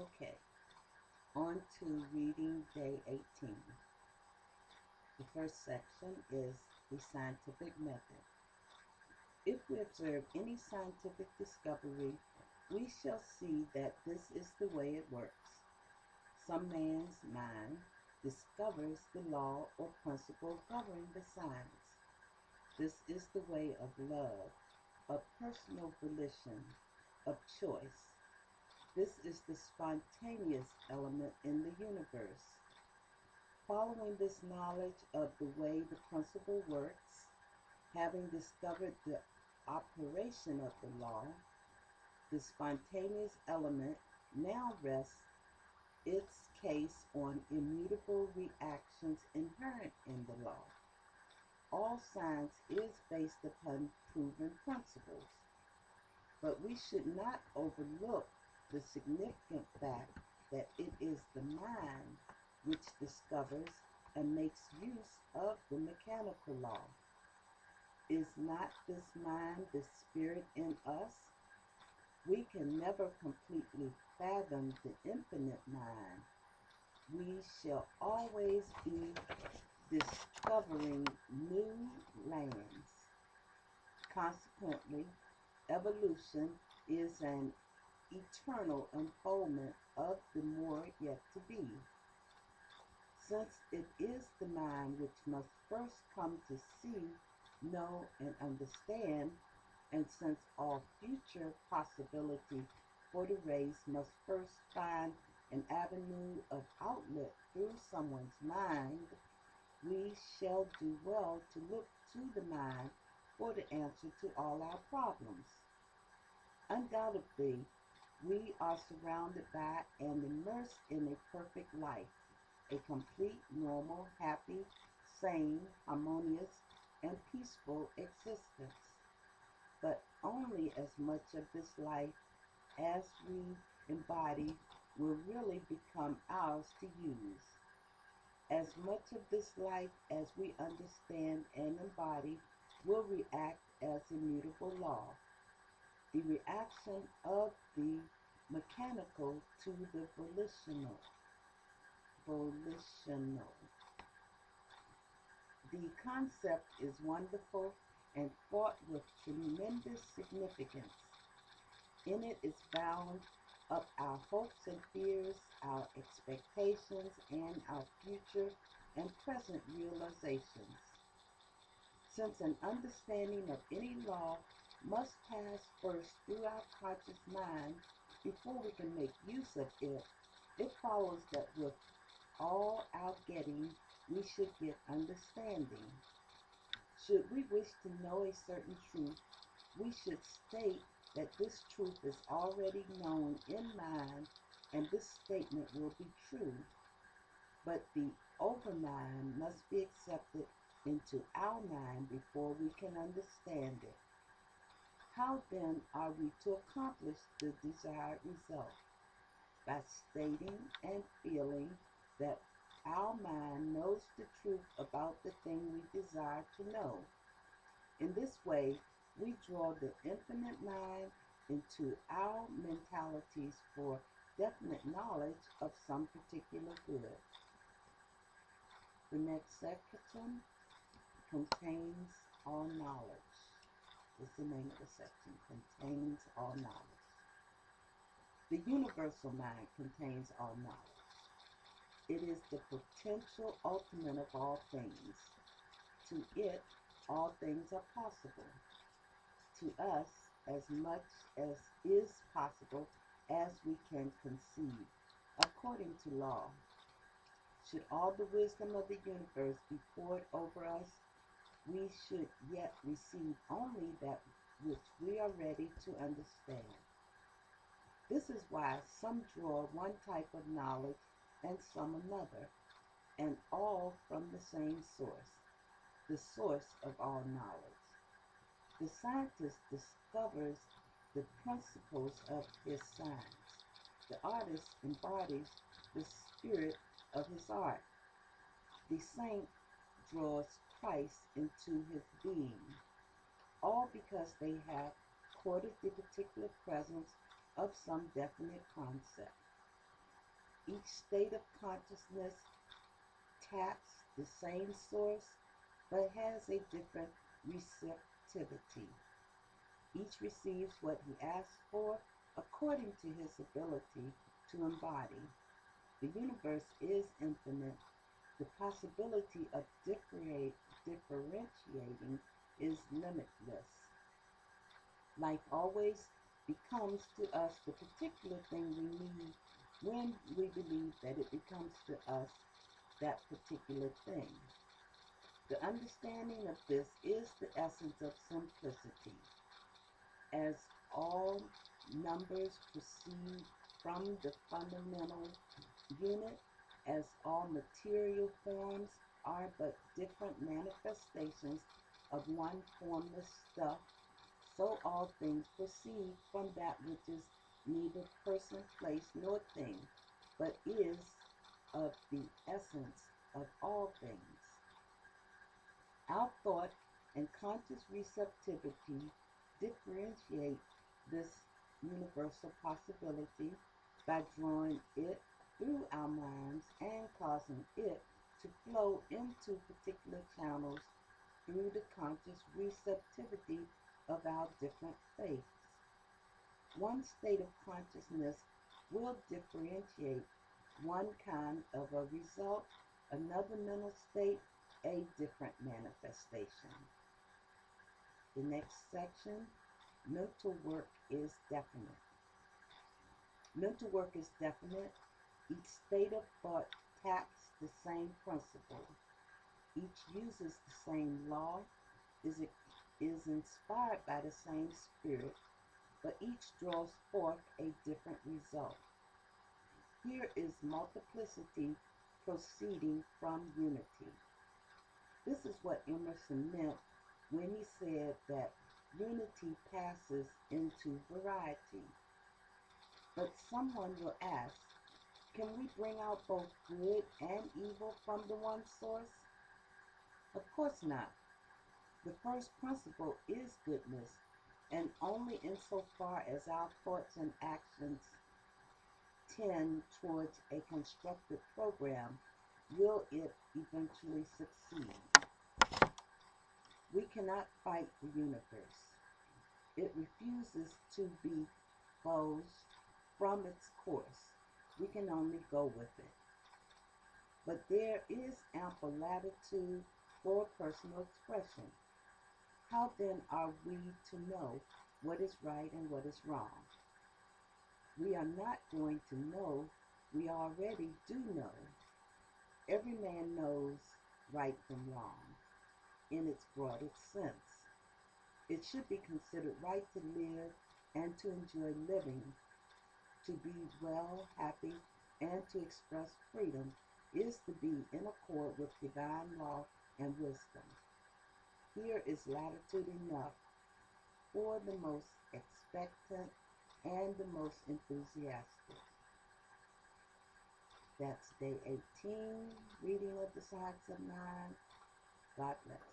Okay, on to reading day 18. The first section is the scientific method. If we observe any scientific discovery, we shall see that this is the way it works. Some man's mind discovers the law or principle governing the science. This is the way of love, of personal volition, of choice. This is the spontaneous element in the universe. Following this knowledge of the way the principle works, having discovered the operation of the law, the spontaneous element now rests its case on immutable reactions inherent in the law. All science is based upon proven principles, but we should not overlook the significant fact that it is the mind which discovers and makes use of the mechanical law. Is not this mind the spirit in us? We can never completely fathom the infinite mind. We shall always be discovering new lands. Consequently, evolution is an eternal unfoldment of the more yet to be. Since it is the mind which must first come to see, know, and understand, and since all future possibility for the race must first find an avenue of outlet through someone's mind, we shall do well to look to the mind for the answer to all our problems. Undoubtedly, we are surrounded by and immersed in a perfect life, a complete, normal, happy, sane, harmonious, and peaceful existence. But only as much of this life as we embody will really become ours to use. As much of this life as we understand and embody will react as immutable law. The reaction of the mechanical to the volitional. Volitional. The concept is wonderful and fraught with tremendous significance. In it is bound up our hopes and fears, our expectations, and our future and present realizations. Since an understanding of any law must pass first through our conscious mind before we can make use of it, it follows that with all our getting, we should get understanding. Should we wish to know a certain truth, we should state that this truth is already known in mind, and this statement will be true. But the overmind must be accepted into our mind before we can understand it. How then are we to accomplish the desired result? By stating and feeling that our mind knows the truth about the thing we desire to know. In this way, we draw the infinite mind into our mentalities for definite knowledge of some particular good. The next section contains all knowledge. Is the name of the section. Contains all knowledge. The universal mind contains all knowledge. It is the potential ultimate of all things. To it, all things are possible. To us, as much as is possible as we can conceive, according to law. Should all the wisdom of the universe be poured over us, we should yet receive only that which we are ready to understand. This is why some draw one type of knowledge and some another, and all from the same source, the source of all knowledge. The scientist discovers the principles of his science. The artist embodies the spirit of his art. The saint draws Christ into his being, all because they have courted the particular presence of some definite concept. Each state of consciousness taps the same source but has a different receptivity. Each receives what he asks for according to his ability to embody. The universe is infinite. The possibility of differentiating is limitless. Life always becomes to us the particular thing we need when we believe that it becomes to us that particular thing. The understanding of this is the essence of simplicity. As all numbers proceed from the fundamental unit, as all material forms are but different manifestations of one formless stuff, so all things proceed from that which is neither person, place, nor thing, but is of the essence of all things. Our thought and conscious receptivity differentiate this universal possibility by drawing it through our minds and causing it to flow into particular channels through the conscious receptivity of our different faiths. One state of consciousness will differentiate one kind of a result, another mental state, a different manifestation. The next section, mental work is definite. Mental work is definite. Each state of thought taps the same principle. Each uses the same law, is inspired by the same spirit, but each draws forth a different result. Here is multiplicity proceeding from unity. This is what Emerson meant when he said that unity passes into variety. But someone will ask, can we bring out both good and evil from the one source? Of course not. The first principle is goodness, and only insofar as our thoughts and actions tend towards a constructed program will it eventually succeed. We cannot fight the universe. It refuses to be bulged from its course. We can only go with it. But there is ample latitude for personal expression. How then are we to know what is right and what is wrong? We are not going to know, we already do know. Every man knows right from wrong in its broadest sense. It should be considered right to live and to enjoy living, to be well, happy, and to express freedom is to be in accord with divine law and wisdom. Here is latitude enough for the most expectant and the most enthusiastic. That's day 18, reading of the Science of Mind. God bless.